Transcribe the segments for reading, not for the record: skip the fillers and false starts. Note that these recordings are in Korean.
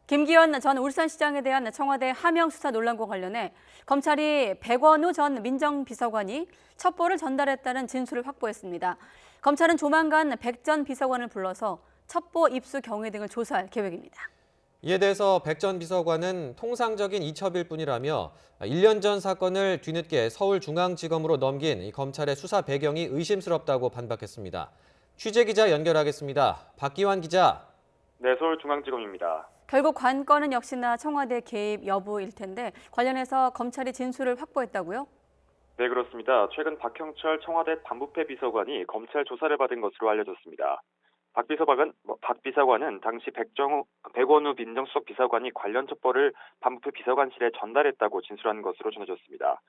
김기현 전 울산시장에 대한 청와대 하명 수사 논란과 관련해 검찰이 백원우 전 민정비서관이 첩보를 전달했다는 진술을 확보했습니다. 검찰은 조만간 백 전 비서관을 불러서 첩보 입수 경위 등을 조사할 계획입니다. 이에 대해서 백 전 비서관은 통상적인 이첩일 뿐이라며 1년 전 사건을 뒤늦게 서울중앙지검으로 넘긴 이 검찰의 수사 배경이 의심스럽다고 반박했습니다. 취재기자 연결하겠습니다. 박기환 기자. 네, 서울중앙지검입니다. 결국 관건은 역시나 청와대 개입 여부일 텐데 관련해서 검찰이 진술을 확보했다고요? 네, 그렇습니다. 최근 박형철 청와대 반부패 비서관이 검찰 조사를 받은 것으로 알려졌습니다. 박 비서관은 당시 백원우 민정수석 비서관이 관련 첩보를 반부패 비서관실에 전달했다고 진술한 것으로 전해졌습니다.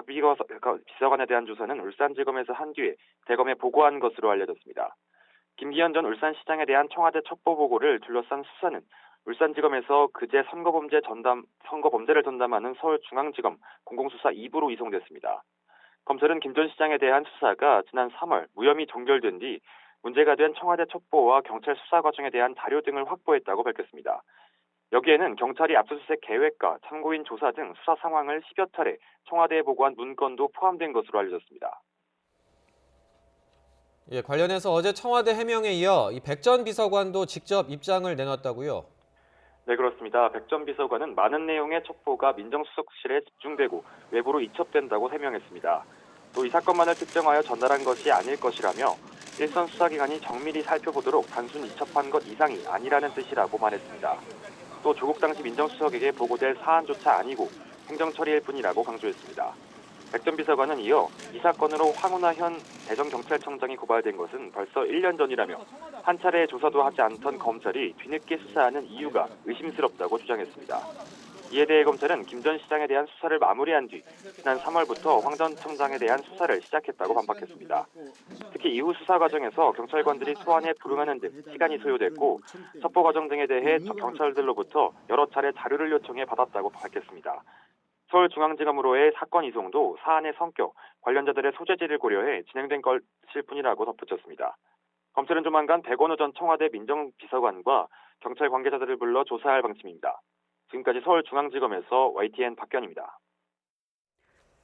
비서관에 대한 조사는 울산지검에서 한 뒤에 대검에 보고한 것으로 알려졌습니다. 김기현 전 울산시장에 대한 청와대 첩보 보고를 둘러싼 수사는 울산지검에서 그제 선거범죄를 전담하는 서울중앙지검 공공수사 2부로 이송됐습니다. 검찰은 김 전 시장에 대한 수사가 지난 3월 무혐의 종결된 뒤 문제가 된 청와대 첩보와 경찰 수사 과정에 대한 자료 등을 확보했다고 밝혔습니다. 여기에는 경찰이 압수수색 계획과 참고인 조사 등 수사 상황을 10여 차례 청와대에 보고한 문건도 포함된 것으로 알려졌습니다. 관련해서 어제 청와대 해명에 이어 이 백 전 비서관도 직접 입장을 내놨다고요? 네, 그렇습니다. 백 전 비서관은 많은 내용의 첩보가 민정수석실에 집중되고 외부로 이첩된다고 해명했습니다. 또 이 사건만을 특정하여 전달한 것이 아닐 것이라며 일선 수사기관이 정밀히 살펴보도록 단순 이첩한 것 이상이 아니라는 뜻이라고 말했습니다. 또 조국 당시 민정수석에게 보고될 사안조차 아니고 행정처리일 뿐이라고 강조했습니다. 백 전 비서관은 이어 이 사건으로 황운하 현 대전경찰청장이 고발된 것은 벌써 1년 전이라며 한 차례 조사도 하지 않던 검찰이 뒤늦게 수사하는 이유가 의심스럽다고 주장했습니다. 이에 대해 검찰은 김 전 시장에 대한 수사를 마무리한 뒤 지난 3월부터 황 전 청장에 대한 수사를 시작했다고 반박했습니다. 특히 이후 수사 과정에서 경찰관들이 소환에 불응하는 등 시간이 소요됐고 첩보 과정 등에 대해 경찰들로부터 여러 차례 자료를 요청해 받았다고 밝혔습니다. 서울중앙지검으로의 사건 이송도 사안의 성격, 관련자들의 소재지를 고려해 진행된 것일 뿐이라고 덧붙였습니다. 검찰은 조만간 백원우 전 청와대 민정비서관과 경찰 관계자들을 불러 조사할 방침입니다. 지금까지 서울중앙지검에서 YTN 박견입니다.